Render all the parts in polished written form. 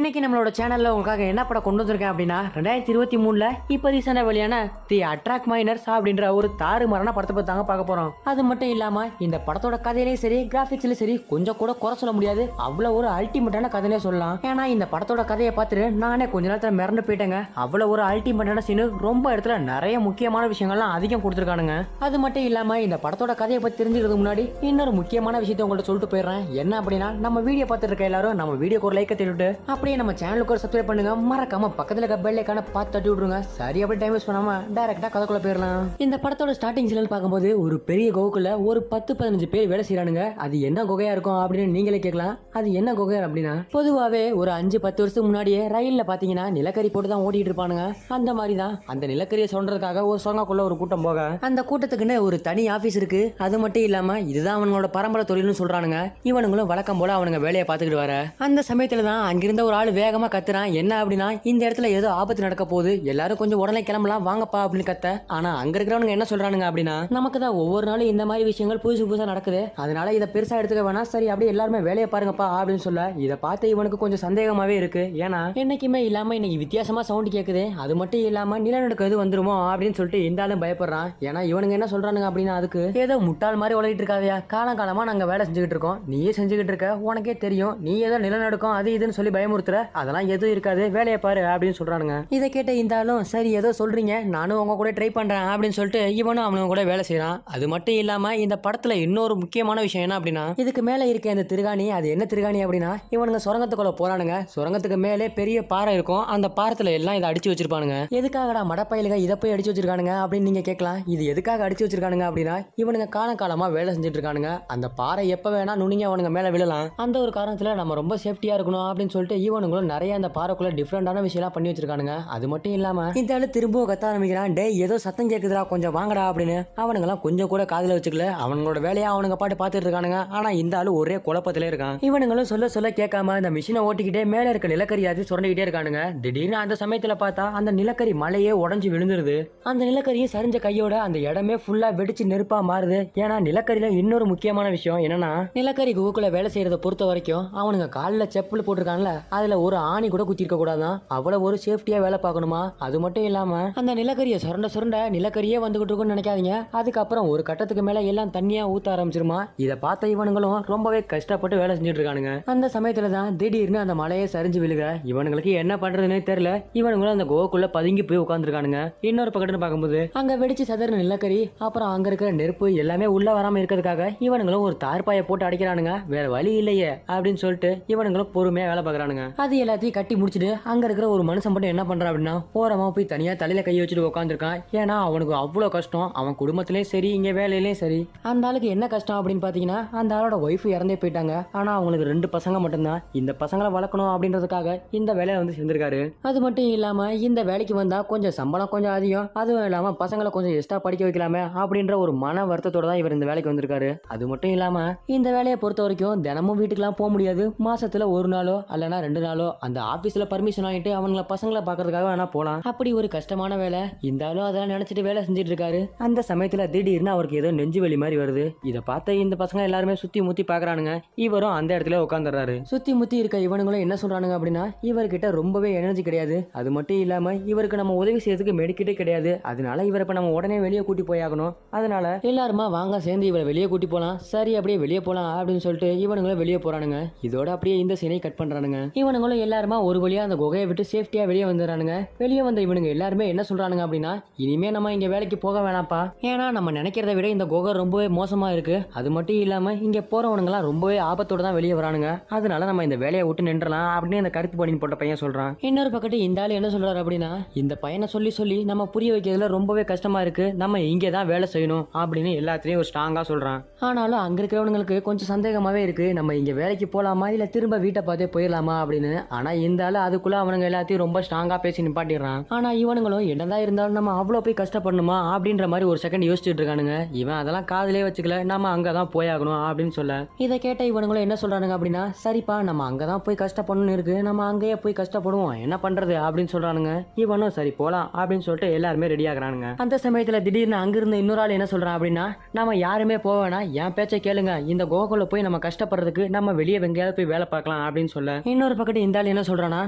இன்னைக்கு நம்மளோட சேனல்ல உங்களுக்காக என்ன படம் கொண்டு வந்திருக்கேன் அப்படின்னா 2023ல இப்ப ரீசெண்டா வெளியான தி அட்ராக்ட் மைனர்ஸ் அப்படின்ற ஒரு தாறுமாறான படத்தை பத்தி தாங்க பார்க்க போறோம். அது மட்டும் இல்லாம இந்த படத்தோட கதையிலேயும் சரி கிராபிக்ஸ்லயும் சரி கொஞ்சம் கூட குறை சொல்ல முடியாது. அவ்வளவு ஒரு அல்டிமேட்டான கதையிலே சொல்லலாம். ஏன்னா இந்த படத்தோட கதையை பார்த்துட்டு நானே கொஞ்ச நேரத்துல மிரண்டு போயிட்டேங்க. அவ்வளவு ஒரு அல்டிமேட்டான சீனு, ரொம்ப இடத்துல நிறைய முக்கியமான விஷயங்கள்லாம் அதிகம் கொடுத்துருக்கானுங்க. அது மட்டும் இல்லாம இந்த படத்தோட கதையை பத்தி தெரிஞ்சுக்கிறதுக்கு முன்னாடி இன்னொரு முக்கியமான விஷயத்தை உங்கள்ட்ட சொல்லிட்டு போயிடுறேன். என்ன அப்படின்னா, நம்ம வீடியோ பார்த்துட்டு இருக்க எல்லாரும் நம்ம வீடியோக்கு ஒரு லைக் தட்டிவிட்டு அப்படியே நம்ம சேனலுக்கு ஒரு சப்ஸ்கிரைப் பண்ணுங்க. மறக்காம பக்கத்துல இருக்க பெல் ஐகானை பார்த்து தட்டி விட்டுருங்க. சரி, அப்படி டைம் வேஸ்ட் பண்ணாம டைரக்டா கதைக்குள்ள போயிடலாம். இந்த படத்தோட ஸ்டார்டிங் சீன் பார்க்கும்போது ஒரு பெரிய குகைக்குள்ள ஒரு 10-15 பேர் வேலை செய்யறானுங்க. அது என்ன குகையா இருக்கும் அப்படின்னு நீங்களே கேட்கலாம். அது என்ன குகை அப்படின்னா, பொதுவாவே ஒரு 5-10 வருஷத்துக்கு முன்னாடியே ரயில்ல பாத்தீங்கன்னா நிலக்கரி போட்டு தான் ஓட்டிட்டு இருப்பானுங்க. அந்த மாதிரி தான் அந்த நிலக்கரியை சொல்றதுக்காக ஒரு சொர்ணக்குள்ள ஒரு கூட்டம் போக, அந்த கூட்டத்துக்குன்னு ஒரு தனி ஆபீஸ் இருக்கு. அது மட்டும் இல்லாம இதுதான் அவங்களோட பரம்பரை தொழில்னு சொல்றானுங்க. இவனுங்களும் வழக்கம் போல அவனுங்க வேலையை பார்த்துக்கிட்டு வர அந்த சமயத்துல தான் அங்கிருந்த ஒரு ஆள் வேகமா கத்துறான். என்ன அப்படின்னா, இந்த இடத்துல ஏதோ ஆபத்து நடக்க போகுது, எல்லாரும் கொஞ்சம் உடனே கிளம்பலாம் வாங்கப்பா அப்படின்னு கத்த. ஆனா அங்க இருக்கிறவனுங்க என்ன சொல்றானுங்க அப்படின்னா, நமக்கு தான் ஒவ்வொரு நாளும் இந்த மாதிரி விஷயங்கள் புதுசு புதுசா நடக்குது, அதனால இதை பெருசா எடுத்துக்க வேணாம், சரி அப்படியே எல்லாருமே வேலையை பாருங்கப்பா அப்படின்னு சொல்ல, இதை பார்த்து இவனுக்கு கொஞ்சம் சந்தேகமாவே இருக்கு. ஏன்னா என்னைக்குமே இல்லாம இன்னைக்கு வித்தியாசமா சவுண்ட் கேக்குது, அது மட்டும் இல்லாம நிலநடுக்கம் எது வந்துருமோ அப்படின்னு சொல்லிட்டு இந்த ஆளும் பயப்படுறான். ஏன்னா இவனுங்க என்ன சொல்றானுங்க அப்படின்னா, அதுக்கு ஏதோ முட்டாள் மாதிரி உலகிட்டு இருக்காதையா, காலங்காலமா நாங்க வேலை செஞ்சுக்கிட்டு இருக்கோம், நீயே செஞ்சுக்கிட்டு இருக்க, உனக்கே தெரியும், நீ ஏதோ நிலநடுக்கம் அது இதுன்னு சொல்லி பயமுறுத்துற, அதெல்லாம் எதுவும் இருக்காது, வேலையை பாரு அப்படின்னு சொல்றானுங்க. இதை கேட்ட இந்த ஆளும் சரி ஏதோ சொல்றீங்க, நானும் உங்க கூட ட்ரை பண்றேன் அப்படின்னு சொல்லிட்டு இவனும் அவனுங்க கூட வேலை செய்யறான். அது மட்டும் இல்லாம இந்த படத்துல இன்னொரு முக்கியமான விஷயம் என்ன அப்படின்னா, இதுக்கு மேல இருக்க இந்த திருகாணி, அது என்ன திருகாணி அப்படின்னா, இவனுங்க சுரங்கத்துக்குள்ள போறானுங்க. சுரங்கத்துக்கு மேலே பெரிய பாறை இருக்கும், அந்த பாறத்துல எல்லாம் இதை அடிச்சு வச்சிருப்பானுங்க. எதுக்காகடா மடப்பயிலுங்க இதை போய் அடிச்சு வச்சிருக்கானுங்க அப்படின்னு நீங்க கேட்கலாம். இது எதுக்காக அடிச்சு வச்சிருக்கானுங்க அப்படின்னா, இவனுங்க காலகாலமா வேலை செஞ்சுட்டு இருக்கானுங்க. அந்த பாறை எப்ப வேணா நுனிங்க அவனுங்க மேல விழலாம், அந்த ஒரு காரணத்துல நம்ம ரொம்ப சேஃப்டியா இருக்கணும் அப்படின்னு சொல்லிட்டு இவனுங்களும் நிறைய அந்த பாறைக்குள்ள டிஃப்ரெண்டான விஷயம் பண்ணி வச்சிருக்கானுங்க. அது மட்டும் இல்லாம இந்த ஆளு திரும்பவும் கத்த ஆரம்பிக்கிறான், டே ஏதோ சத்தம் கேக்குதுடா கொஞ்சம் வாங்கடா அப்படின்னு. அவனுங்கெல்லாம் கொஞ்சம் கூட காதுல வச்சுக்கல, அவங்களோட வேலையா அவனுங்க பாட்டு பார்த்துட்டு இருக்கானுங்க. ஆனா இந்த ஆளு ஒரே குழப்பத்திலே இருக்கான். இவனுங்களும் சொல்ல சொல்ல கேட்காம அந்த மிஷினை ஓட்டிக்கிட்டே மேல இருக்க நிலக்கரியாவது சுரண்டிக்கிட்டே இருக்கானுங்க. திடீர்னு அந்த சமயத்துல பார்த்தா அந்த நிலக்கரி மலையே உடஞ்சு விழுந்துருது. அந்த நிலக்கரியை சரிஞ்ச கையோட அந்த இடமே ஃபுல்லா வெடிச்சு நெருப்பா மாறுது. ஏன்னா நிலக்கரியில இன்னொரு முக்கியமான விஷயம் என்னன்னா, நிலக்கரி குகைக்குள்ள வேலை செய்யறத பொறுத்த வரைக்கும் அவனுங்க காலில் செப்பல் போட்டிருக்காங்கல்ல, அதுல ஒரு ஆணி கூட குத்தி இருக்க கூடாதான், அவ்வளவு ஒரு சேஃப்டியா வேலை பார்க்கணுமா. அது மட்டும் இல்லாம அந்த நிலக்கரியை சுரண்ட சுரண்ட நிலக்கரியே வந்துகிட்டு இருக்குன்னு நினைக்காதீங்க, அதுக்கப்புறம் ஒரு கட்டத்துக்கு மேல எல்லாம் தண்ணியா ஊத்த ஆரம்பிச்சிருமா. இதை பார்த்த இவனுங்களும் ரொம்பவே கஷ்டப்பட்டு வேலை செஞ்சுட்டு இருக்கானுங்க. அந்த சமயத்துல தான் திடீர்னு அந்த மலையை சரிஞ்சு விழுக, இவனுங்களுக்கு என்ன பண்றதுன்னு தெரியல. இவனுங்களும் அந்த கோவக்குள்ள பதுங்கி போய் உட்காந்துருக்கானுங்க. இன்னொரு பக்கத்துல பார்க்கும்போது அங்க வெடிச்சு சதறின நிலக்கரி அப்புறம் அங்க இருக்கிற நெருப்பு எல்லாமே உள்ள வராம இருக்கிறதுக்காக இவனுங்களும் ஒரு தார்பாயை போட்டு அடிக்கிறானுங்க. வேற வழி இல்லையே அப்படின்னு சொல்லிட்டு இவனுங்களும் பொறுமையா வேலை பார்க்கறானுங்க. அது எல்லாத்தையும் கட்டி முடிச்சுட்டு அங்க இருக்கிற ஒரு மனுஷன் மட்டும் என்ன பண்றான் அப்படின்னா, ஓரமா போய் தனியா தலையில கையை வச்சுட்டு உட்காந்துருக்கான். ஏன்னா அவனுக்கு அவ்வளவு கஷ்டம், அவன் குடும்பத்திலயும் சரி இங்க வேலையிலயும் சரி. அந்த ஆளுக்கு என்ன கஷ்டம் அப்படின்னு பாத்தீங்கன்னா, அந்த ஆளோட ஒய்ஃப் இறந்தே போயிட்டாங்க. ஆனா அவங்களுக்கு 2 பசங்க மட்டும்தான். இந்த பசங்களை வளர்க்கணும் அப்படின்றதுக்காக இந்த வேலையில வந்து சேர்ந்திருக்காரு. அது மட்டும் இல்லாம இந்த வேலைக்கு வந்தா கொஞ்சம் சம்பளம் கொஞ்சம் அதிகம், அதுவும் இல்லாம பசங்களை கொஞ்சம் எக்ஸ்ட்ரா படிக்க வைக்கலாமே அப்படின்ற ஒரு மன வருத்தத்தோட தான் இவர் இந்த வேலைக்கு வந்திருக்காரு. அது மட்டும் இல்லாம இந்த வேலையை பொறுத்த வரைக்கும் தினமும் வீட்டுக்கெல்லாம் போக முடியாது. மாசத்துல 1 நாளோ அல்லனா 2 நாளோ அந்த ஆபீஸ்ல பர்மிஷன் வாங்கிட்டு அவங்கள பசங்களை பாக்குறதுக்காக வேணா போலாம். அப்படி ஒரு கஷ்டமான வேலை. இந்த ஆளும் அதெல்லாம் நினைச்சிட்டு வேலை செஞ்சுட்டு இருக்காரு. அந்த சமயத்துல திடீர்னு அவருக்கு ஏதோ நெஞ்சு வலி மாதிரி வருது. இதை பார்த்த இந்த பசங்க எல்லாருமே சுத்தி முத்தி பாக்குறானுங்க. இவரும் அந்த இடத்துல உட்காந்துறாரு. சுத்தி முத்தி இருக்க இவனுங்களும் என்ன சொல்றானுங்க அப்படின்னா, இவர்கிட்ட ரொம்பவே எனர்ஜி கிடையாது, அது மட்டும் இல்லாம இவருக்கு நம்ம உதவி செய்யறதுக்கு மெடிக்கிட்டே கிடையாது, அதனால இவரை இப்ப நம்ம உடனே வெளியே கூட்டி போயாகணும், அதனால எல்லாருமா வாங்க சேர்ந்து இவரை வெளியே கூட்டி போலாம், சரி அப்படியே வெளியே போலாம் அப்படின்னு சொல்லிட்டு இவனுங்களும் வெளியே போறானுங்க. இதோட அப்படியே இந்த சீனை கட் பண்றானுங்க. இவனுங்களும் எல்லாருமா ஒரு வழியா அந்த குகையை விட்டு சேஃப்டியா வெளியே வந்துடுறானுங்க. வெளியே வந்த இவனுங்க எல்லாருமே என்ன சொல்றானுங்க அப்படின்னா, இனிமே நம்ம இங்க வேலைக்கு போக வேணாப்பா, ஏன்னா நம்ம நினைக்கிறத விட இந்த குகை ரொம்பவே மோசமா இருக்கு, அது மட்டும் இல்லாம இங்க போறவனுங்க எல்லாம் ரொம்பவே ஆபத்தோட தான் வெளியே வரானுங்க, அதனால நம்ம இந்த வேலையை விட்டு நின்றலாம் அப்படின்னு அந்த கருத்து பணி போட்ட பையன் சொல்றான். இன்னொரு பக்கத்து இந்த ஆளு என்ன சொல்றாரு அப்படின்னா, இந்த பையனை சொல்லி சொல்லி நம்ம புரிய வைக்கிறதுல ரொம்பவே கஷ்டமா இருக்கு, நம்ம இங்கே தான் வேலை செய்யணும் அப்படின்னு எல்லாத்திலையும் ஒரு ஸ்ட்ராங்கா சொல்றான். ஆனாலும் அங்க இருக்கிறவங்களுக்கு கொஞ்சம் சந்தேகமாவே இருக்கு, நம்ம இங்க வேலைக்கு போலாமா இல்ல திரும்ப வீட்டை பார்த்தே போயிடலாமா அப்படின்னு. ஆனா இந்த ஆளு அதுக்குள்ள அவனுங்க எல்லாத்தையும் ரொம்ப ஸ்ட்ராங்கா பேசி நிப்பாட்டிடுறான். ஆனா இவனுங்களும் என்னதான் இருந்தாலும் நம்ம அவ்வளவு போய் கஷ்டப்படணுமா அப்படின்ற மாதிரி ஒரு செகண்ட் யோசிச்சுட்டு இருக்கானுங்க. இவன் அதெல்லாம் காதலே வச்சுக்கல, நம்ம அங்கதான் போயாகணும் அப்படின்னு சொல்ல, இதை கேட்ட இவனுங்களும் என்ன சொல்றானுங்க அப்படின்னா, சரிப்பா நம்ம அங்கதான் போய் கஷ்டப்படணும்னு இருக்கு, நம்ம அங்கேயே போய் கஷ்டப்படுவோம், என்ன பண்றது அப்படின்னு சொல்றானுங்க. இவனும் சரி போலாம் அப்படின்னு சொல்லிட்டு எல்லாருமே ரெடி ஆகுறானுங்க. அந்த சமயத்துல திடீர்னு அங்கிருந்த இன்னொரு ஆள் என்ன சொல்றான் அப்படின்னா, நம்ம யாருமே போவேனா, என் பேச்சை கேளுங்க, இந்த கோகுல போய் நம்ம கஷ்டப்படுறதுக்கு நம்ம வெளியே எங்கேயாவது போய் வேலை பார்க்கலாம் அப்படின்னு சொல்ல, இன்னொரு பக்கத்து கேட்டு இந்த ஆள் என்ன சொல்றானா,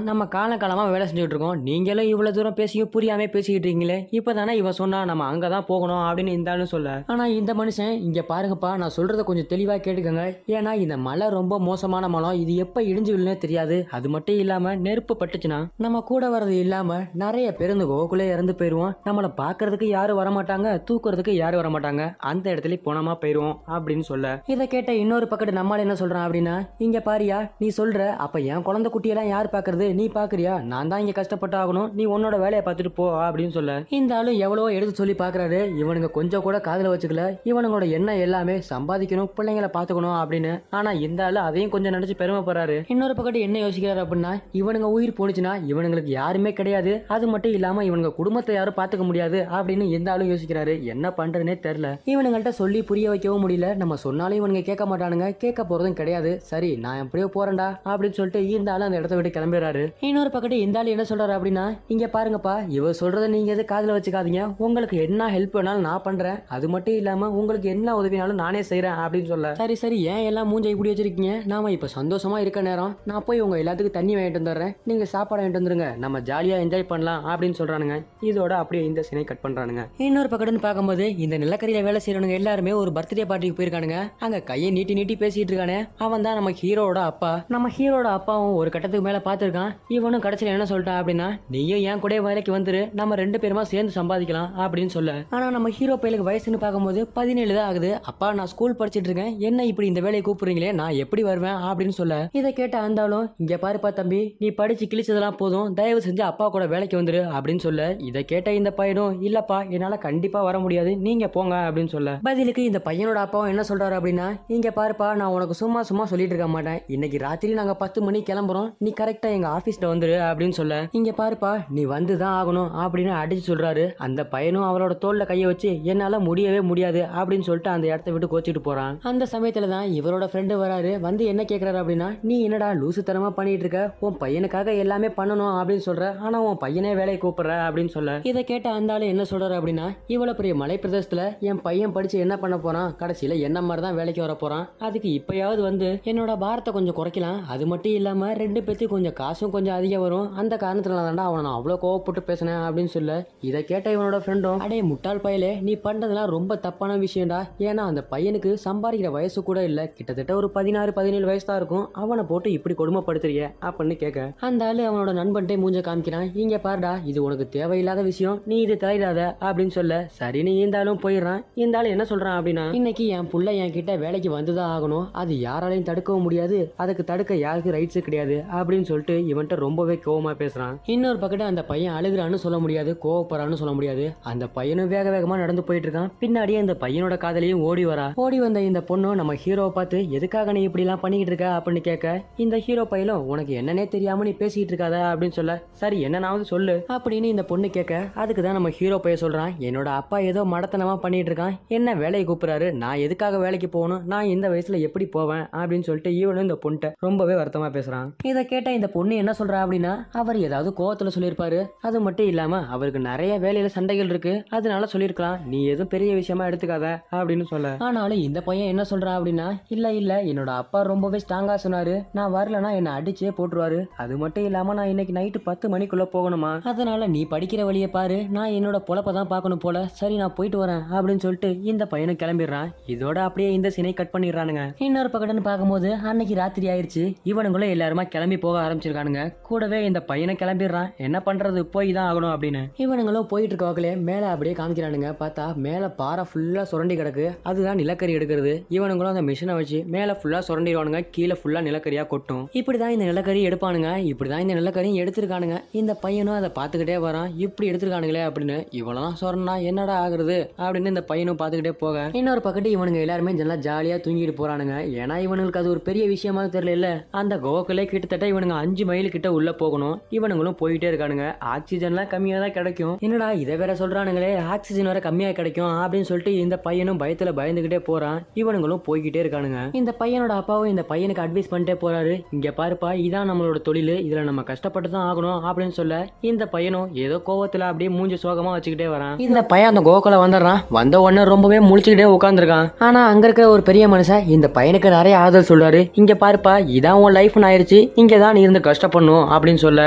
நம்ம காலகாலமா வேலை செஞ்சுட்டு இருக்கோம், நீங்களும் இவ்வளவு தூரம் பேசியும் புரியாம பேசிக்கிட்டு இருக்கீங்களே, இப்பதானே இவன் சொன்னா நம்ம அங்கதான் போகணும் அப்படின்னு இந்த ஆளும் சொல்ல. ஆனா இந்த மனுஷன் இங்க பாருங்கப்பா, நான் சொல்றத கொஞ்சம் தெளிவா கேட்டுக்கங்க. ஏன்னா இந்த மலை ரொம்ப மோசமான மலம், இது எப்ப இடிஞ்சு விழுனே தெரியாது. அது மட்டும் இல்லாம நெருப்பு பட்டுச்சுன்னா நம்ம கூட வர்றது இல்லாம நிறைய பேர் இந்த கோகுலே இறந்து போயிருவோம். நம்மளை பாக்குறதுக்கு யாரும் வரமாட்டாங்க, தூக்குறதுக்கு யாரும் வரமாட்டாங்க, அந்த இடத்துல போனமா போயிருவோம் அப்படின்னு சொல்ல. இதை கேட்ட இன்னொரு பக்கத்து நம்மால் என்ன சொல்றான் அப்படின்னா, இங்க பாரியா, நீ சொல்ற அப்ப என் குழந்தை குட்டியெல்லாம் யார் பாக்குறது, நீ பாக்குறியா, நான் தான் இங்க கஷ்டப்பட்டு ஆகணும், நீ உன்னோட வேலையை பார்த்துட்டு போ அப்படின்னு சொல்ல. இந்த ஆளும் எவ்வளவோ எடுத்து சொல்லி பாக்குறாரு. இவனுங்க கொஞ்சம் கூட காதுல வச்சுக்கல. இவனுங்களோட எண்ணம் எல்லாமே சம்பாதிக்கணும், பிள்ளைங்களை பாத்துக்கணும் அப்படின்னு. ஆனா இந்த ஆளு அதையும் கொஞ்சம் நினைச்சு பெருமைப்படுறாரு. இன்னொரு பக்கத்து என்ன யோசிக்கிறாரு அப்படின்னா, இவனுங்க உயிர் போனுச்சுன்னா இவனுங்களுக்கு யாருமே கிடையாது, அது மட்டும் இல்லாம இவனுங்க குடும்பத்தை யாரும் பாத்துக்க முடியாது அப்படின்னு இந்த ஆளும் யோசிக்கிறாரு. என்ன பண்றதுனே தெரியல. இவனுங்கள்ட்ட சொல்லி புரிய வைக்கவும் முடியல. நம்ம சொன்னாலும் இவனுங்க கேட்க மாட்டானுங்க, கேட்க போறதும் கிடையாது. சரி நான் எப்படியோ போறேன்டா அப்படின்னு சொல்லிட்டு இந்த ஆளு அந்த இடத்த விட்டு கிளம்பிடுறாரு. இன்னொரு பக்கத்து இந்த ஆளு என்ன சொல்றாரு அப்படின்னா, இங்க பாருங்கப்பா, இவ சொல்றத நீங்க எது காதுல வச்சுக்காதீங்க, உங்களுக்கு என்ன ஹெல்ப் வேணாலும் நான் பண்றேன், அது மட்டும் இல்லாம உங்களுக்கு என்ன உதவினாலும் நானே செய்யறேன் அப்படின்னு சொல்ல. சரி சரி, ஏன் எல்லாம் மூஞ்சை இப்படி வச்சிருக்கீங்க, நாம இப்ப சந்தோஷமா இருக்க நேரம், நான் போய் உங்க எல்லாத்துக்கும் தண்ணி வாங்கிட்டு வந்துடுறேன், நீங்க சாப்பாடு வாங்கிட்டு வந்துருங்க, நம்ம ஜாலியா என்ஜாய் பண்ணலாம் அப்படின்னு சொல்றானுங்க. இதோட அப்படியே இந்த சீனை கட் பண்றானுங்க. இன்னொரு பக்கத்துன்னு பார்க்கும்போது இந்த நிலக்கரியில வேலை செய்யறவங்க எல்லாருமே ஒரு பர்த்டே பார்ட்டிக்கு போயிருக்கானுங்க. அங்க கையை நீட்டி நீட்டி பேசிட்டு இருக்கானே, அவன் தான் நம்ம ஹீரோட அப்பா. நம்ம ஹீரோட அப்பாவும் ஒரு கட்டத்துக்கு மேல பாத்துருக்கான். இவனும் கடைசியில என்ன சொல்லிட்டான் அப்படின்னா, நீயும் என் கூட வேலைக்கு வந்துரு, நம்ம ரெண்டு பேருமா சேர்ந்து சம்பாதிக்கலாம் அப்படின்னு சொல்ல. ஆனா நம்ம ஹீரோ பையலுக்கு வயசுன்னு பார்க்கும்போது 17 தான் ஆகுது. அப்பா நான் ஸ்கூல் படிச்சிட்டு இருக்கேன், என்ன இப்படி இந்த வேலையை கூப்பிடுறீங்களே, நான் எப்படி வருவேன் அப்படின்னு சொல்ல. இதை கேட்ட அந்தாலும், இங்க பாருப்பா தம்பி, நீ படிச்சு கிழிச்சதெல்லாம் போதும், தயவு செஞ்சு அப்பா கூட வேலைக்கு வந்துரு அப்படின்னு சொல்ல. இதை கேட்ட இந்த பையனும், இல்லப்பா என்னால கண்டிப்பா வர முடியாது, நீங்க போங்க அப்படின்னு சொல்ல. பதிலுக்கு இந்த பையனோட அப்பாவும் என்ன சொல்றாரு அப்படின்னா, இங்க பாருப்பா, நான் உனக்கு சும்மா சும்மா சொல்லிட்டு இருக்க மாட்டேன், இன்னைக்கு ராத்திரி நாங்க 10 மணிக்கு கிளம்புறோம், நீ கரெக்டா எங்க ஆபீஸ்ல வந்துரு அப்படின்னு சொல்ல. இங்க பாருப்பா, நீ வந்துதான் ஆகணும் அப்படின்னு அடிச்சு சொல்றாரு. அந்த பையனும் அவரோட தோல்ல கைய வச்சு, என்னால முடியவே முடியாது அப்படின்னு சொல்லிட்டு அந்த இடத்த விட்டு கோச்சிட்டு போறான். அந்த சமயத்துல தான் இவரோட ஃப்ரெண்டு வராரு. வந்து என்ன கேக்குறாரு அப்படின்னா, நீ என்னடா லூசுத்தனமா பண்ணிட்டு இருக்க, உன் பையனுக்காக எல்லாமே பண்ணணும் அப்படின்னு சொல்ற, ஆனா உன் பையனே வேலையை கூப்பிடுற அப்படின்னு சொல்ல. இதை கேட்ட அந்த ஆளு என்ன சொல்றாரு அப்படின்னா, இவ்வளவு பெரிய மலை பிரதேசத்துல என் பையன் படிச்சு என்ன பண்ண போறான், கடைசியில என்ன மாதிரி தான் வேலைக்கு வர போறான், அதுக்கு இப்பயாவது வந்து என்னோட பாரத்தை கொஞ்சம் குறைக்கலாம், அது மட்டும் இல்லாம ரெண்டு பேத்துக்கு கொஞ்சம் காசும் கொஞ்சம் அதிகம் வரும், அந்த காரணத்துல தான்டா அவனை நான் அவ்வளவு கோவப்பட்டு பேசினேன் அப்படின்னு சொல்ல. இதை கேட்ட இவனோட ஃப்ரெண்டும், அடே முட்டாள் பையலே, நீ பண்றதுலாம் ரொம்ப தப்பான விஷயம்டா, ஏன்னா அந்த பையனுக்கு சம்பாதிக்கிற வயசு கூட இல்ல, கிட்டத்தட்ட ஒரு 16-17 வயசு தான் இருக்கும், அவனை போட்டு இப்படி கொடுமைப்படுத்துறிய அப்படின்னு கேட்க. அந்த ஆளு அவனோட நண்பன்ட்டே மூஞ்ச காமிக்கிறான். இங்க பாருடா, இது உனக்கு தேவையில்லாத விஷயம், நீ இது தலையிடாத அப்படின்னு சொல்ல. சரின்னு இருந்தாலும் போயிடுறான். இருந்தாலும் என்ன சொல்றான் அப்படின்னா, இன்னைக்கு என் புள்ள என் கிட்ட வேலைக்கு வந்துதான் ஆகணும், அது யாராலையும் தடுக்கவும் முடியாது, அதுக்கு தடுக்க யாருக்கு ரைட்ஸ் கிடையாது அப்படின்னு சொல்லிட்டு இவன்ட்ட ரொம்பவே கோவமா பேசுறான். இன்னொரு பக்கத்து அந்த பையன் அழுகுறான்னு சொல்ல முடியாது, கோவப்படுறான்னு சொல்ல முடியாது. அந்த பையனும் வேக வேகமா நடந்து போயிட்டு இருக்கான். பின்னாடியே அந்த பையனோட காதலையும் ஓடி வரா. ஓடி வந்த இந்த பொண்ணும் நம்ம ஹீரோவை பார்த்து, எதுக்காக நீ இப்படி எல்லாம் பண்ணிக்கிட்டு இருக்க அப்படின்னு கேட்க. இந்த ஹீரோ பையலும், உனக்கு என்னன்னே தெரியாம நீ பேசிட்டு இருக்காத அப்படின்னு சொல்ல. சரி என்னன்னாவது சொல்லு அப்படின்னு இந்த பொண்ணு கேட்க. அதுக்குதான் நம்ம ஹீரோ பையன் சொல்றான், என்னோட அப்பா ஏதோ மடத்தனமா பண்ணிட்டு இருக்கான், என்ன வேலையை கூப்பிடுறாரு, நான் எதுக்காக வேலைக்கு போகணும், நான் இந்த வயசுல எப்படி போவேன் அப்படின்னு சொல்லிட்டு இவனும் இந்த பொண்ணு ரொம்பவே வருத்தமா பேசுறான். இதை கேட்ட இந்த பொண்ணு என்ன சொல்றா அப்படின்னா, அவர் ஏதாவது கோவத்துல சொல்லியிருப்பாரு, அது மட்டும் இல்லாம அவருக்கு நிறைய வேலையில சண்டைகள் இருக்கு, அதனால சொல்லியிருக்கலாம், நீ எதுவும் பெரிய விஷயமா எடுத்துக்காத அப்படின்னு சொல்ல. ஆனாலும் இந்த பையன் என்ன சொல்றா அப்படின்னா, இல்ல இல்ல என்னோட அப்பா ரொம்பவே ஸ்ட்ராங்கா சொன்னாரு, நான் வரலன்னா என்ன அடிச்சே போட்டுருவாரு, அது மட்டும் இல்லாம நான் இன்னைக்கு நைட்டு 10 மணிக்குள்ள போகணுமா, அதனால நீ படிக்கிற வழியை பாரு, நான் என்னோட பொழப்ப தான் பார்க்கணும் போல, சரி நான் போயிட்டு வரேன் அப்படின்னு சொல்லிட்டு இந்த பையனும் கிளம்பிடுறான். இதோட அப்படியே இந்த சீனை கட் பண்ணிடுறானுங்க. இன்னொரு பக்கத்துன்னு பார்க்கும்போது அன்னைக்கு ராத்திரி ஆயிடுச்சு. இவனுங்களும் எல்லாருமா கிளம்பி போக ஆரம்பிச்சிருக்கானுங்க. கூடவே இந்த பையனை கிளம்பிடுறான். என்ன பண்றது, போய் தான் ஆகணும் அப்படின்னு. இவனுங்களும் போயிட்டு இருக்கவங்களே மேல அப்படியே காமிக்கிறானுங்க. பார்த்தா மேல பாறை ஃபுல்லா சுரண்டி கிடக்கு, அதுதான் நிலக்கரி எடுக்கிறது. இவனுங்களும் அந்த மிஷினை வச்சு மேல ஃபுல்லா சுரண்டிடுவானுங்க, கீழே ஃபுல்லா நிலக்கரியா கொட்டும். இப்படிதான் இந்த நிலக்கரி எடுப்பானுங்க. இப்படிதான் இந்த நிலக்கரியும் எடுத்திருக்கானுங்க. இந்த பையனும் அதை பார்த்துக்கிட்டே வரான், இப்படி எடுத்திருக்கானுங்களே அப்படின்னு. இவ்வளவுதான் சொன்னா என்னடா ஆகுறது அப்படின்னு இந்த பையனும் பார்த்துக்கிட்டே போக. இன்னொரு பக்கத்து இவனுங்க எல்லாருமே நல்லா ஜாலியா தூங்கிட்டு போறானுங்க. ஏன்னா இவனுங்களுக்கு அது ஒரு பெரிய விஷயமா தெரியல. அந்த கோகுலே கிட்டத்தட்ட இவனுங்க 5 மைல் கிட்ட உள்ள போகணும். இவனுங்களும் போயிட்டே இருக்கானுங்க. ஆக்சிஜன்லாம் கம்மியா தான் கிடைக்கும். என்னடா இதை வேற சொல்றானுங்களே, ஆக்சிஜன் வேற கம்மியா கிடைக்கும் அப்படின்னு சொல்லிட்டு இந்த பையனும் பயத்துல பயந்துகிட்டே போறான். இவனுங்களும் போய்கிட்டே இருக்கானுங்க. இந்த பையனோட அப்பாவும் இந்த பையனுக்கு அட்வைஸ் பண்ணிட்டே போறாரு. இங்க பாருப்பா, இதான் நம்மளோட தொழில், இதுல நம்ம கஷ்டப்பட்டு தான் ஆகணும் அப்படின்னு சொல்ல. இந்த பையனும் ஏதோ கோவத்துல அப்படியே மூஞ்சி சோகமா வச்சுக்கிட்டே வரான். இந்த பையன் அந்த கோகுல வந்துடுறான். வந்த உடனே ரொம்பவே முழிச்சுக்கிட்டே உட்காந்துருக்கான். ஆனா அங்க இருக்க ஒரு பெரிய மனுஷன் இந்த பையனுக்கு நிறைய ஆதரவு சொல்றாரு. இங்க பாருப்பா, இதான் உன் லைஃப்னு ஆயிருச்சு, இங்கதான் நீ இருந்து கஷ்டப்படணும் அப்படின்னு சொல்ல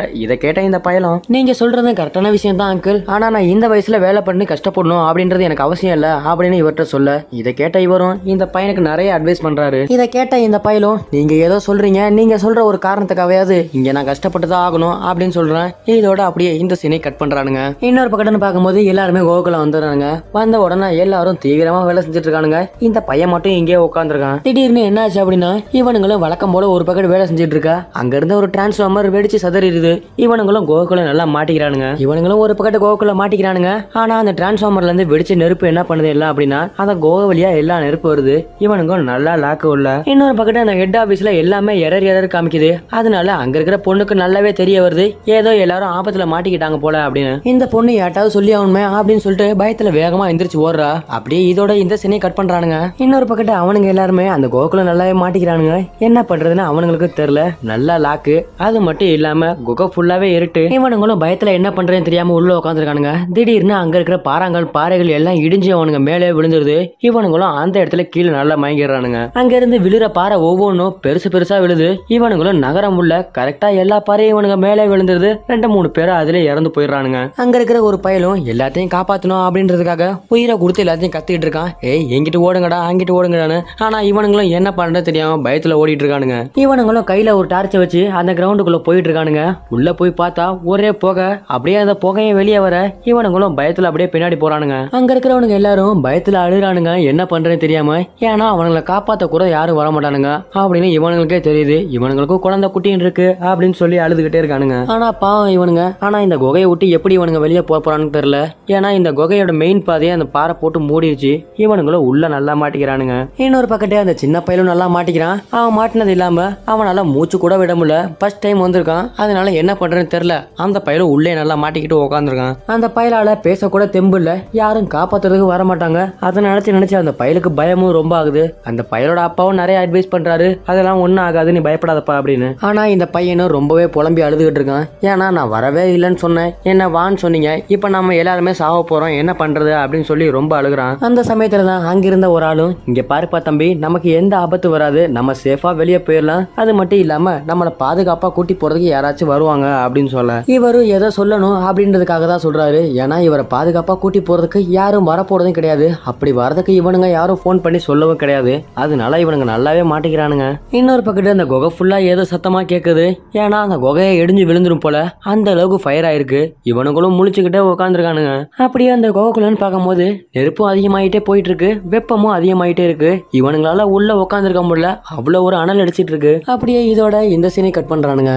இதை கேட்ட இந்த பயலும் நீங்க சொல்றது கரெக்டான விஷயம் தான் அங்கிள், ஆனா நான் இந்த வயசுல வேலை பண்ணி கஷ்டப்படணும் அப்படின்றது எனக்கு அவசியம் இல்ல அப்படின்னு இவர்கிட்ட சொல்ல இதை கேட்ட இவரும் இந்த பையனுக்கு நிறைய அட்வைஸ் பண்றாரு. இதை கேட்ட இந்த பயலும் நீங்க ஏதோ சொல்றீங்க, நீங்க சொல்ற ஒரு காரணத்துக்காவது இங்க நான் கஷ்டப்பட்டுதான் ஆகணும் அப்படின்னு சொல்றேன். இதோட அப்படியே இந்த சீனை கட் பண்றானுங்க. இன்னொரு பக்கம்னு பார்க்கும்போது எல்லாருமே கோகுலம் வந்துடுறாங்க. வந்த உடனே எல்லாரும் தீவிரமா வேலை செஞ்சுட்டு இருக்கானுங்க. இந்த பையன் மட்டும் இங்கே உட்காந்துருக்கான். திடீர்னு என்ன ஆச்சு அப்படின்னா இவனுங்களும் வழக்கம் போல ஒரு பக்கத்து வேலை செஞ்சுட்டு இருக்கா. அங்க இருந்த ஒரு டிரான்ஸ்ஃபார்மர் வெடிச்சு சதறிடுது. இவனுங்களும் கோகுலம் நல்லா மாட்டிக்கிறானுங்க. இவனுங்களும் ஒரு பக்கத்து கோகுலம் மாட்டிக்கிறானுங்க. ஆனா அந்த டிரான்ஸ்ஃபார்மர்ல இருந்து வெடிச்ச நெருப்பு என்ன பண்ணுது எல்லாம் அப்படின்னா அந்த கோக வழியா எல்லா நெருப்பு வருது. இவனுங்களும் நல்லா லாக்கு உள்ள. இன்னொரு பக்கத்து அந்த ஹெட் ஆபீஸ்ல எல்லாமே எரர் காமிக்குது. அதனால அங்க இருக்கிற பொண்ணுக்கு நல்லாவே தெரிய வருது ஏதோ எல்லாரும் ஆபத்துல மாட்டிக்கிட்டாங்க போல அப்படின்னு. இந்த பொண்ணு யாட்டாவது சொல்லி ஆகணுமே அப்படின்னு சொல்லிட்டு பயத்துல வேகமா எந்திரிச்சு ஓடுறா. அப்படியே இதோட இந்த சீனை கட் பண்றானுங்க. இன்னொரு பக்கத்து அவனுங்க எல்லாருமே அந்த கோகுலம் நல்லாவே மாட்டிக்கிறானுங்க. என்ன பண்றதுன்னு அவனுங்களுக்கு தெரியல. நல்லா லாக்கு. அது மட்டும் இல்லாம குகை ஃபுல்லாவே இருட்டு. இவனுங்களும் பயத்துல என்ன பண்றதுன்னு தெரியாம உள்ள உட்காந்துருக்கானுங்க. திடீர்னு அங்க இருக்கிற பாறைகள் எல்லாம் இடிஞ்சு அவனுங்க மேலே விழுந்துருது. இவனுங்களும் அந்த இடத்துல கீழே நல்லா மயங்கிடுறானுங்க. அங்க இருந்து விழுற பாறை ஒவ்வொன்றும் பெருசா விழுது. இவனுங்களும் நகரம் உள்ள கரெக்டா எல்லா பாறையும் இவனுங்க மேலே விழுந்துருது. 2-3 பேரும் அதுல இறந்து போயிடுறானுங்க. அங்க இருக்கிற ஒரு பயலும் எல்லாத்தையும் காப்பாத்தணும் அப்படின்றதுக்காக உயிரை கொடுத்து எல்லாத்தையும் கத்திட்டு இருக்கான். ஏய் எங்கிட்டு ஓடுங்கடா அங்கிட்டு ஓடுங்கடான்னு. ஆனா இவனுங்களும் என்ன பண்றது தெரியாம பயத்துல ஓடிட்டு இருக்கானுங்க. இவனுங்களும் கையில ஒரு டார்ச்சை வச்சு அந்த கிரவுண்டுக்குள்ள போயிட்டு இருக்கானுங்க. உள்ள போய் பார்த்தா ஒரே புகை. அப்படியே அந்த புகையை வெளியே வர இவனுங்களும் பயத்துல அப்படியே பின்னாடி போறானுங்க. அங்க இருக்கிறவனுங்க எல்லாரும் பயத்துல அழுறானுங்க. என்ன பண்றேன்னு தெரியாம. ஏன்னா அவனுங்களை காப்பாத்த கூட யாரும் வர மாட்டானுங்க அப்படின்னு இவனுங்களுக்கே தெரியுது. இவனுங்களுக்கும் குழந்தை குட்டின்னு இருக்கு அப்படின்னு சொல்லி அழுதுகிட்டே இருக்கானுங்க. ஆனா பாவம் இவனுங்க. ஆனா இந்த குகையை விட்டு எப்படி இவனுங்க வெளியே போறான்னு தெரியல. ஏன்னா இந்த குகையோட மெயின் பாதையை அந்த பாறை போட்டு மூடிடுச்சு. இவனுங்களும் உள்ள நல்லா மாட்டிக்கிறானுங்க. இன்னொரு பக்கத்தே அந்த சின்ன பையலும் நல்லா மாட்டிக்கிறான். அவன் மாட்டினது இல்லாம அவனால மூச்சு கூட விட முடியல. ஃபர்ஸ்ட் டைம் வந்திருக்கான். அதனால என்ன பண்றேன்னு தெரியல. அந்த பையலும் உள்ளே நல்லா மாட்டிக்கிட்டு உட்காந்துருக்கான். அந்த பயலால பேசக்கூட தெம்பு இல்ல. யாரும் காப்பாத்துறதுக்கு வர மாட்டாங்க. அதை நினைச்சு அந்த பயலுக்கு பயமும் ரொம்ப ஆகுது. அந்த பயலோட அப்பாவும் நிறைய அட்வைஸ் பண்றாரு. அதெல்லாம் ஒன்னும் ஆகாது நீ பயப்படாதப்பா அப்படின்னு. ஆனா இந்த பையனும் ரொம்பவே புலம்பி அழுதுகிட்டு இருக்கான். ஏன்னா நான் வரவே இல்லைன்னு சொன்னேன், என்ன வான்னு சொன்னீங்க, இப்ப நம்ம எல்லாருமே சாவ போறோம், என்ன பண்றது அப்படின்னு சொல்லி ரொம்ப அழுகுறான். அந்த சமயத்துல தான் அங்கிருந்த ஒரு ஆளும் இங்க பாருப்பா தம்பி, நமக்கு எந்த ஆபத்து வராது, நம்ம சேஃபா வெளியே போயிடலாம், அது மட்டும் இல்லாம நம்மள பாதுகாப்பா கூட்டி போறதுக்கு யாராச்சும் வருவாங்க அப்படின்னு சொல்ல இவரு எதை சொல்லணும் அப்படின்றதுக்காக தான் சொல்றாரு. ஏன்னா இவரை பாதுகாப்பா கூட்டி போறதுக்கு யாரும் வரப்போறதும் கிடையாது. அப்படி வரதுக்கு இவனுங்க யாரும் போன் பண்ணி சொல்லவும் கிடையாது. அதனால இவனுங்க நல்லாவே மாட்டிக்கிறானுங்க. இன்னொரு பக்கத்து அந்த குகை ஃபுல்லா ஏதோ சத்தமா கேக்குது. ஏன்னா அந்த குகையை இடிஞ்சு விழுந்துரும் போல அந்த அளவுக்கு ஃபயர் ஆயிருக்கு. இவனுங்களும் முழிச்சுக்கிட்டே உட்காந்துருக்கானுங்க. அப்படியே அந்த குகைக்குள்ளன்னு பார்க்கும்போது நெருப்பும் அதிகமாயிட்டே போயிட்டு இருக்கு, வெப்பமும் அதிகமாயிட்டே இருக்கு. இவனுங்களால உள்ள உட்காந்துருக்க முடியல, அவ்வளவு ஒரு அனல் அடிச்சிட்டு இருக்கு. அப்படியே இதோட இந்த சீனை கட் பண்றானுங்க.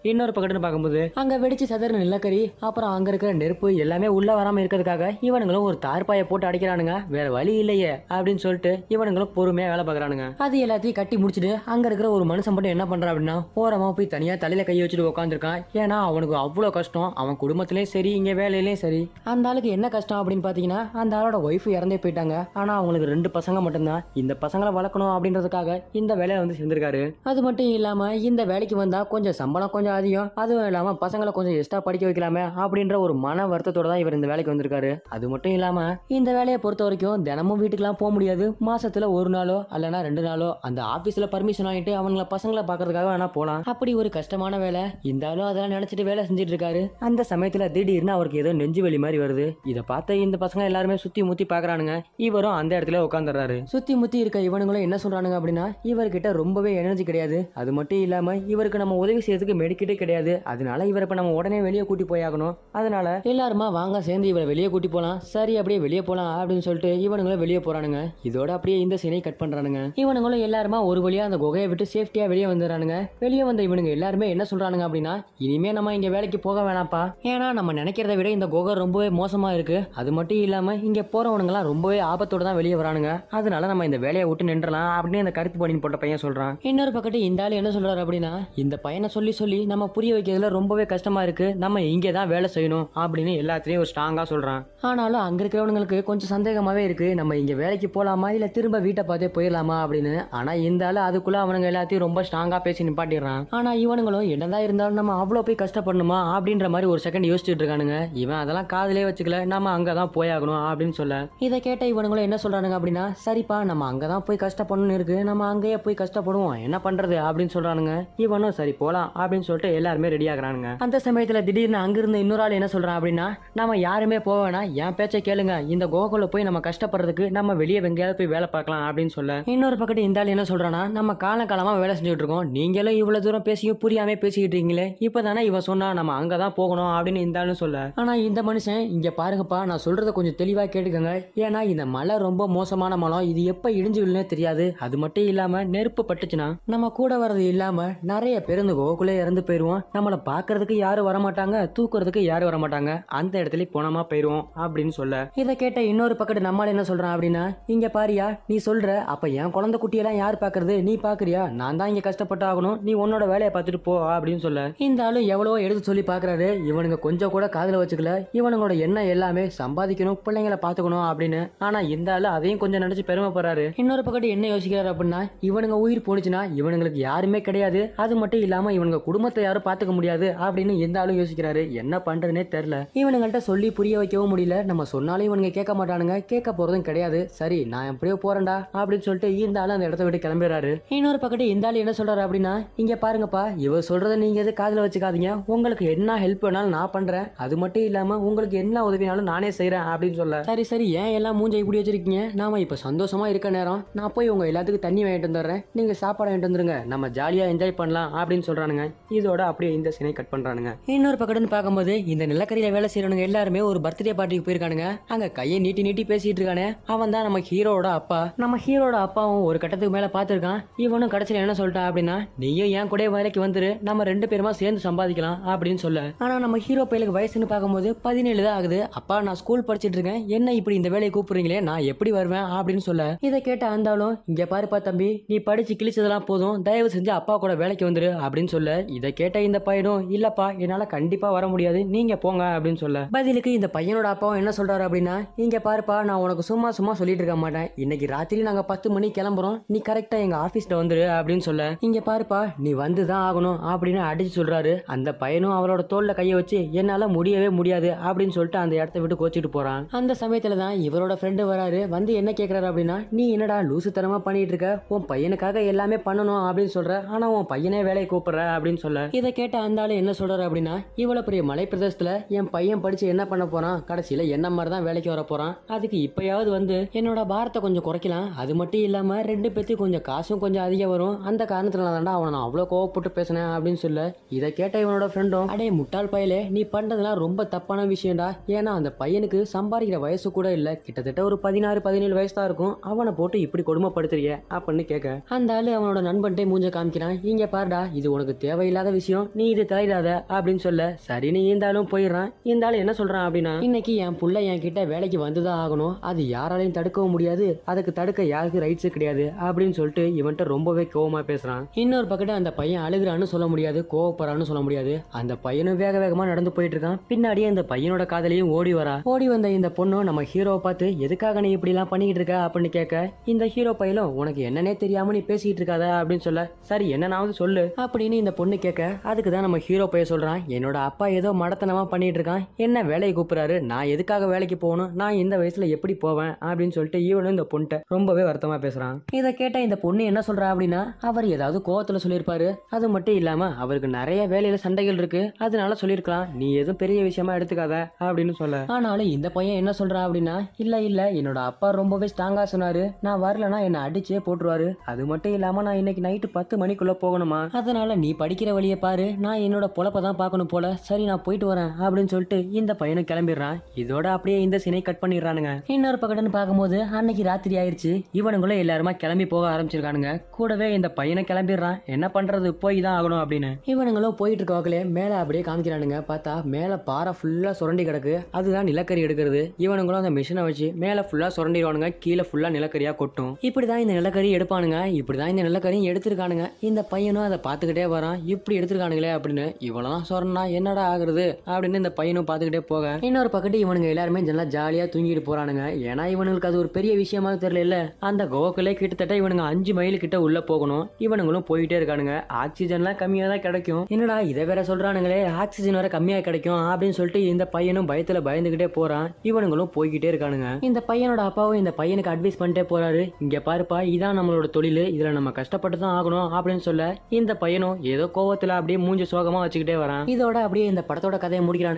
இன்னொரு பக்கத்துன்னு பார்க்கும்போது அங்க வெடிச்சு சதற நிலக்கரி அப்புறம் அங்க இருக்கிற நெருப்பு எல்லாமே உள்ள வராம இருக்கிறதுக்காக இவனுங்களும் ஒரு தார்பாயை போட்டு அடிக்கிறானுங்க. வேற வழி இல்லையே அப்படின்னு சொல்லிட்டு இவனுங்களும் பொறுமையா வேலை பார்க்கறானுங்க. அது எல்லாத்தையும் கட்டி முடிச்சுட்டு அங்க இருக்கிற ஒரு மனுஷன் மட்டும் என்ன பண்றான் அப்படின்னா ஓரமா போய் தனியா தலையில கை வச்சுட்டு உட்காந்துருக்கான். ஏன்னா அவனுக்கு அவ்வளவு கஷ்டம். அவன் குடும்பத்திலயும் சரி இங்க வேலையிலயும் சரி. அந்த ஆளுக்கு என்ன கஷ்டம் அப்படின்னு பாத்தீங்கன்னா அந்த ஆளோட ஒய்ஃப் இறந்தே போயிட்டாங்க. ஆனா அவங்களுக்கு 2 பசங்க மட்டும்தான். இந்த பசங்களை வளர்க்கணும் அப்படின்றதுக்காக இந்த வேலையை வந்து சேர்ந்திருக்காரு. அது மட்டும் இல்லாம இந்த வேலைக்கு வந்தா கொஞ்சம் சம்பளம் கொஞ்சம் அதிகம், அதுவும் இல்லாம பசங்களை கொஞ்சம் எக்ஸ்ட்ரா படிக்க வைக்கலாமே அப்படின்ற ஒரு மன வருத்தத்தோட தான் இவர் இந்த வேலைக்கு வந்திருக்காரு. அது மட்டும் இல்லாம இந்த வேலையை பொறுத்த வரைக்கும் தினமும் வீட்டுக்குலாம் போக முடியாது. மாசத்துல 1 நாளோ அல்லனா 2 நாளோ அந்த ஆபீஸ்ல பர்மிஷன் வாங்கிட்டு அவங்கள பசங்களை பாக்குறதுக்காக வேணா போலாம். அப்படி ஒரு கஷ்டமான வேலை. இந்த ஆளும் அதெல்லாம் நினைச்சிட்டு வேலை செஞ்சுட்டு இருக்காரு. அந்த சமயத்துல திடீர்னு அவருக்கு ஏதோ நெஞ்சு வலி மாதிரி வருது. இதை பார்த்த இந்த பசங்க எல்லாருமே சுத்தி முத்தி பாக்குறானுங்க. இவரும் அந்த இடத்துல உட்காந்துறாரு. சுத்தி முத்தி இருக்க இவனுங்களும் என்ன சொல்றானுங்க அப்படின்னா இவர்கிட்ட ரொம்பவே எனர்ஜி கிடையாது. அது மட்டும் இல்லாம இவருக்கு நம்ம உதவி செய்யறதுக்கு மெடிக்கிட்டே கிடையாது. அதனால இவரை இப்ப நம்ம உடனே வெளியே கூட்டி போயாகணும். அதனால எல்லாருமா வாங்க சேர்ந்து இவரை வெளியே கூட்டி போலாம். சரி அப்படியே வெளியே போலாம் அப்படின்னு சொல்லிட்டு இவனுங்களும் வெளியே போறானுங்க. இதோட அப்படியே இந்த சீனை கட் பண்றானுங்க. இவனுங்களும் எல்லாருமா ஒரு வழியா அந்த குகையை விட்டு சேஃப்டியா வெளியே வந்துடுறானுங்க. வெளியே வந்த இவனுங்க எல்லாருமே என்ன சொல்றானுங்க அப்படின்னா இனிமே நம்ம இங்க வேலைக்கு போக வேணாப்பா, ஏன்னா நம்ம நினைக்கிறத விட இந்த குகை ரொம்பவே மோசமா இருக்கு. அது மட்டும் இல்லாம இங்க போறவனுங்க எல்லாம் ரொம்பவே ஆபத்தோட தான் வெளியே வரானுங்க. அதனால நம்ம இந்த வேலையை விட்டு நின்றலாம் அப்படின்னு அந்த கருப்பு பணின்னு போட்ட பையன் சொல்றான். இன்னொரு பக்கத்து இந்த ஆளு என்ன சொல்றாரு அப்படின்னா இந்த பையனை சொல்லி நம்ம புரிய வைக்கிறதுல ரொம்பவே கஷ்டமா இருக்கு, நம்ம இங்கே தான் வேலை செய்யணும் அப்படின்னு எல்லாத்தையும் ஒரு ஸ்ட்ராங்கா சொல்றான். ஆனாலும் அங்க இருக்கிறவங்களுக்கு கொஞ்சம் சந்தேகமாவே இருக்கு, நம்ம இங்க வேலைக்கு போலாமா இல்ல திரும்ப வீட்டை பார்த்தே போயிடலாமா அப்படின்னு. ஆனா இந்த ஆளு அதுக்குள்ள அவனுங்க எல்லாத்தையும் ரொம்ப ஸ்ட்ராங்கா பேசி நிப்பாட்டிடுறான். ஆனா இவனுங்களும் என்னதான் இருந்தாலும் நம்ம அவ்வளவு போய் கஷ்டப்படணுமா அப்படின்ற மாதிரி ஒரு செகண்ட் யோசிச்சுட்டு இருக்கானுங்க. இவன் அதெல்லாம் காதலே வச்சுக்கல, நம்ம அங்கதான் போயாகணும் அப்படின்னு சொல்ல இதை கேட்ட இவனுங்களும் என்ன சொல்றானுங்க அப்படின்னா சரிப்பா நம்ம அங்கதான் போய் கஷ்டப்படணும்னு இருக்கு, நம்ம அங்கேயே போய் கஷ்டப்படுவோம், என்ன பண்றது அப்படின்னு சொல்றானுங்க. இவனும் சரி போலாம் அப்படின்னு சொல்லிட்டு எல்லாருமே ரெடி ஆகுறானுங்க. அந்த சமயத்துல திடீர்னு அங்கிருந்து இன்னொரு ஆள் என்ன சொல்றான் அப்படின்னா, நம்ம யாருமே போவேனா, என் பேச்சை கேளுங்க, இந்த கோகுல போய் நம்ம கஷ்டப்படுறதுக்கு நம்ம வெளியே வெங்காயம் போய் வேலை பார்க்கலாம் அப்படின்னு சொல்ல, இன்னொரு பக்கத்து இந்த ஆள் என்ன சொல்றானா, நம்ம காலகாலமா வேலை செஞ்சுட்டு இருக்கோம், நீங்களும் இவ்வளவு தூரம் பேசியும் புரியாம பேசிக்கிட்டு இருக்கீங்களே, இப்பதானே இவன் சொன்னா நம்ம அங்கதான் போகணும் அப்படின்னு இந்த ஆளும் சொல்ல. ஆனா இந்த மனுஷன், இங்க பாருங்கப்பா, நான் சொல்றத கொஞ்சம் தெளிவா கேட்டுக்கங்க, ஏன்னா இந்த மலை ரொம்ப மோசமான மலம், இது எப்ப இடிஞ்சு விழுனே தெரியாது, அது மட்டும் இல்லாம நெருப்பு பட்டுச்சுன்னா நம்ம கூட வர்றது இல்லாம நிறைய பேர் இந்த கோகுலே இறந்து போயிருவோம், நம்மள பாக்குறதுக்கு யாரும் வரமாட்டாங்க, தூக்குறதுக்கு யாரும் வரமாட்டாங்க, அந்த இடத்துல போனமா போயிருவோம் அப்படின்னு சொல்ல. இதை கேட்ட இன்னொரு பக்கத்து நம்மால் என்ன சொல்றான் அப்படின்னா, இங்க பாரியா, நீ சொல்ற அப்ப என் குழந்தை குட்டியெல்லாம் யார் பாக்குறது, நீ பாக்குறியா, நான் தான் இங்க கஷ்டப்பட்டு ஆகணும், நீ உன்னோட வேலையை பார்த்துட்டு போ அப்படின்னு சொல்ல. இந்த ஆளு எவ்வளவோ எடுத்து சொல்லி பாக்குறாரு, இவனுங்க கொஞ்சம் கூட காதுல வச்சுக்கல, இவனுங்களோட எண்ணம் எல்லாமே சம்பாதிக்கணும், பிள்ளைங்களை பாத்துக்கணும் அப்படின்னு. ஆனா இந்த ஆளு அதையும் கொஞ்சம் நினைச்சு பெருமைப்படுறாரு. இன்னொரு பக்கத்து என்ன யோசிக்கிறாரு அப்படின்னா, இவனுங்க உயிர் போனுச்சுன்னா இவனுங்களுக்கு யாருமே கிடையாது, அது மட்டும் இல்லாம இவனுங்க குடும்பத்தை யாரும் பாத்துக்க முடியாது அப்படின்னு இந்த ஆளும் யோசிக்கிறாரு. என்ன பண்றதுனே தெரியல, இவனுங்கள்ட்ட சொல்லி புரிய வைக்கவும் முடியல, நம்ம சொன்னாலும் இவனுங்க கேட்க மாட்டானுங்க, கேட்க போறதும் கிடையாது, சரி நான் எப்படியோ போறேன்டா அப்படின்னு சொல்லிட்டு இந்த ஆளு அந்த இடத்த விட்டு கிளம்பிடுறாரு. இன்னொரு பக்கத்து இந்த ஆளு என்ன சொல்றாரு அப்படின்னா, இங்க பாருங்கப்பா, இவ சொல்றத நீங்க எது காதுல வச்சுக்காதீங்க, உங்களுக்கு என்ன ஹெல்ப் வேணாலும் நான் பண்றேன், அது மட்டும் இல்லாம உங்களுக்கு என்ன உதவினாலும் நானே செய்யறேன் அப்படின்னு சொல்ல. சரி சரி, ஏன் எல்லாம் மூஞ்ச இப்படி வச்சிருக்கீங்க, நாம இப்ப சந்தோஷமா இருக்க நேரம், நான் போய் உங்க எல்லாத்துக்கும் தண்ணி வாங்கிட்டு வந்துடுறேன், நீங்க சாப்பாடு வாங்கிட்டு வந்துருங்க, நம்ம ஜாலியா என்ஜாய் பண்ணலாம் அப்படின்னு சொல்றானுங்க. இதோட அப்படியே இந்த சீனை கட் பண்றானுங்க. இன்னொரு பக்கத்துன்னு பார்க்கும்போது இந்த நிலக்கரியில வேலை செய்யறவங்க எல்லாருமே ஒரு பர்த்டே பார்ட்டிக்கு போயிருக்கானுங்க. அங்க கையை நீட்டி நீட்டி பேசிட்டு இருக்கானே, அவன் தான் நம்ம ஹீரோட அப்பா. நம்ம ஹீரோட அப்பாவும் ஒரு கட்டத்துக்கு மேல பாத்துருக்கான். இவனும் கடைசியில என்ன சொல்லிட்டான் அப்படின்னா, நீயும் என் கூட வேலைக்கு வந்துரு, நம்ம ரெண்டு பேருமா சேர்ந்து சம்பாதிக்கலாம் அப்படின்னு சொல்ல. ஆனா நம்ம ஹீரோ பையலுக்கு வயசுன்னு பார்க்கும்போது 17 தான் ஆகுது. அப்பா நான் ஸ்கூல் படிச்சிட்டு இருக்கேன், என்ன இப்படி இந்த வேலையை கூப்பிடுறீங்களே, நான் எப்படி வருவேன் அப்படின்னு சொல்ல. இதை கேட்ட அந்தாலும், இங்க பாருப்பா தம்பி, நீ படிச்சு கிழிச்சதெல்லாம் போதும், தயவு செஞ்சு அப்பா கூட வேலைக்கு வந்துரு அப்படின்னு சொல்ல. இதை கேட்ட இந்த பையனும், இல்லப்பா என்னால கண்டிப்பா வர முடியாது, நீங்க போங்க அப்படின்னு சொல்ல. பதிலுக்கு இந்த பையனோட அப்பாவும் என்ன சொல்றாரு அப்படின்னா, இங்க பாருப்பா, நான் உனக்கு சும்மா சும்மா சொல்லிட்டு இருக்க மாட்டேன், இன்னைக்கு ராத்திரி நாங்க 10 மணிக்கு கிளம்புறோம், நீ கரெக்டா எங்க ஆபீஸ்ல வந்துரு அப்படின்னு சொல்ல. இங்க பாருப்பா, நீ வந்துதான் ஆகணும் அப்படின்னு அடிச்சு சொல்றாரு. அந்த பையனும் அவரோட தோல்ல கைய வச்சு, என்னால முடியவே முடியாது அப்படின்னு சொல்லிட்டு அந்த இடத்த விட்டு கோச்சிட்டு போறான். அந்த சமயத்துல தான் இவரோட ஃப்ரெண்டு வராரு. வந்து என்ன கேக்குறாரு அப்படின்னா, நீ என்னடா லூசுத்தனமா பண்ணிட்டு இருக்க, உன் பையனுக்காக எல்லாமே பண்ணணும் அப்படின்னு சொல்ற, ஆனா உன் பையனே வேலையை கூப்பிடுற அப்படின்னு சொல்ல. இதை கேட்ட அந்த ஆளு என்ன சொல்றாரு அப்படின்னா, இவ்வளவு பெரிய மலை பிரதேசத்துல என் பையன் படிச்சு என்ன பண்ண போறான், கடைசியில என்ன மாதிரி தான் வேலைக்கு வர போறான், அதுக்கு இப்பயாவது வந்து என்னோட பாரத்தை கொஞ்சம் குறைக்கலாம், அது மட்டும் இல்லாம ரெண்டு பேத்துக்கு கொஞ்சம் காசும் கொஞ்சம் அதிகம் வரும், அந்த காரணத்துல தான்டா அவனை நான் அவ்வளவு கோவப்பட்டு பேசினேன் அப்படின்னு சொல்ல. இதை கேட்ட இவனோட ஃப்ரெண்டும், அடே முட்டாள் பயலே, நீ பண்றதுலாம் ரொம்ப தப்பான விஷயம்டா, ஏன்னா அந்த பையனுக்கு சம்பாதிக்கிற வயசு கூட இல்ல, கிட்டத்தட்ட ஒரு 16-17 வயசு தான் இருக்கும், அவனை போட்டு இப்படி கொடுமைப்படுத்துறிய அப்படின்னு கேட்க. அந்த ஆளு அவனோட நண்பன்ட்டே மூஞ்ச காமிக்கிறான். இங்க பாருடா, இது உனக்கு தேவையில்லாத விஷயம், நீ இது தலையிடாத அப்படின்னு சொல்ல. சரின்னு இருந்தாலும் போயிடுறான். இந்த ஆளு என்ன சொல்றான் அப்படின்னா, இன்னைக்கு என் புள்ள என் கிட்ட வேலைக்கு வந்துதான் ஆகணும், அது யாராலையும் தடுக்கவும் முடியாது, அதுக்கு தடுக்க யாருக்கு ரைட்ஸ் கிடையாது அப்படின்னு சொல்லிட்டு இவன்ட்ட ரொம்பவே கோவமா பேசுறான். இன்னொரு பக்கத்து அந்த பையன் அழுகுறான்னு சொல்ல முடியாது, கோவப்படுறான்னு சொல்ல முடியாது. அந்த பையனும் வேக வேகமா நடந்து போயிட்டு இருக்கான். பின்னாடியே அந்த பையனோட காதலையும் ஓடி வரா. ஓடி வந்த இந்த பொண்ணும் நம்ம ஹீரோவை பார்த்து, எதுக்காக நீ இப்படி எல்லாம் பண்ணிக்கிட்டு இருக்க அப்படின்னு கேட்க. இந்த ஹீரோ பையலும், உனக்கு என்னன்னே தெரியாம நீ பேசிட்டு இருக்காத அப்படின்னு சொல்ல. சரி என்னன்னாவது சொல்லு அப்படின்னு இந்த பொண்ணு கேட்க. அதுக்குதான் நம்ம ஹீரோ பையன் சொல்றான், என்னோட அப்பா ஏதோ மடத்தனமா பண்ணிட்டு இருக்கான், என்ன வேலையை கூப்பிடுறாரு, நான் எதுக்காக வேலைக்கு போகணும், நான் இந்த வயசுல எப்படி போவேன் அப்படின்னு சொல்லிட்டு இவனும் இந்த பொண்ணு ரொம்பவே வருத்தமா பேசுறான். இதை கேட்ட இந்த பொண்ணு என்ன சொல்றா அப்படின்னா, அவர் ஏதாவது கோவத்துல சொல்லியிருப்பாரு, அது மட்டும் இல்லாம அவருக்கு நிறைய வேலையில சண்டைகள் இருக்கு, அதனால சொல்லியிருக்கலாம், நீ எதுவும் பெரிய விஷயமா எடுத்துக்காத அப்படின்னு சொல்ல. ஆனாலும் இந்த பையன் என்ன சொல்றான் அப்படின்னா, இல்ல இல்ல என்னோட அப்பா ரொம்பவே ஸ்ட்ராங்கா சொன்னாரு, நான் வரலன்னா என்ன அடிச்சே போட்டுருவாரு, அது மட்டும் இல்லாம நான் இன்னைக்கு நைட்டு 10 மணிக்குள்ள போகணுமா, அதனால நீ படிக்கிற வழியை பாரு, நான் என்னோட பொழப்ப தான் பார்க்கணும் போல, சரி நான் போயிட்டு வரேன் அப்படின்னு சொல்லிட்டு இந்த பையனும் கிளம்பிடுறான். இதோட அப்படியே இந்த சீனை கட் பண்ணிடுறானுங்க. இன்னொரு பக்கத்துன்னு பார்க்கும்போது அன்னைக்கு ராத்திரி ஆயிடுச்சு. இவனுங்களும் எல்லாருமா கிளம்பி போக ஆரம்பிச்சிருக்கானுங்க. கூடவே இந்த பையனை கிளம்பிடுறான். என்ன பண்றது, போய் தான் ஆகணும் அப்படின்னு. இவனுங்களும் போயிட்டு இருக்க வாக்கிலே மேல அப்படியே காமிக்கிறானுங்க. பார்த்தா மேல பாறை ஃபுல்லா சுரண்டி கிடக்கு, அதுதான் நிலக்கரி எடுக்கிறது. இவனுங்களும் அந்த மிஷினை வச்சு மேல ஃபுல்லா சுரண்டிடுவானுங்க, கீழே ஃபுல்லா நிலக்கரியா கொட்டும். இப்படிதான் இந்த நிலக்கரி எடுப்பானுங்க. இப்படிதான் இந்த நிலக்கரியும் எடுத்திருக்கானுங்க. இந்த பையனும் அதை பார்த்துக்கிட்டே வரான், இப்படி எடுத்திருக்கானுங்களே அப்படின்னு. இவனெல்லாம் சொன்னா என்னடா ஆகுறது அப்படின்னு இந்த பையனும் பார்த்துக்கிட்டே போக. இன்னொரு பக்கத்து இவனுங்க எல்லாருமே நல்லா ஜாலியா தூங்கிட்டு போறானுங்க. ஏன்னா இவனுங்களுக்கு அது ஒரு பெரிய விஷயமா தெரியல. அந்த கோகுலே கிட்டத்தட்ட இவனுங்க 5 மைல் கிட்ட உள்ள போகணும். இவனுங்களும் போயிட்டே இருக்கானுங்க. ஆக்சிஜன்லாம் கம்மியா தான் கிடைக்கும். என்னடா இதை வேற சொல்றானுங்களே, ஆக்சிஜன் வேற கம்மியா கிடைக்கும் அப்படின்னு சொல்லிட்டு இந்த பையனும் பயத்துல பயந்துகிட்டே போறான். இவனுங்களும் போய்கிட்டே இருக்கானுங்க. இந்த பையனோட அப்பாவும் இந்த பையனுக்கு அட்வைஸ் பண்ணிட்டே போறாரு. இங்க பாருப்பா, இதான் நம்மளோட தொழில், இதுல நம்ம கஷ்டப்பட்டு தான் ஆகணும் அப்படின்னு சொல்ல. இந்த பையனும் ஏதோ கோவத்துல அப்படியே மூஞ்சி சோகமா வச்சுக்கிட்டே வரான். இதோட அப்படியே இந்த படத்தோட கதையை முடிக்கிறான்.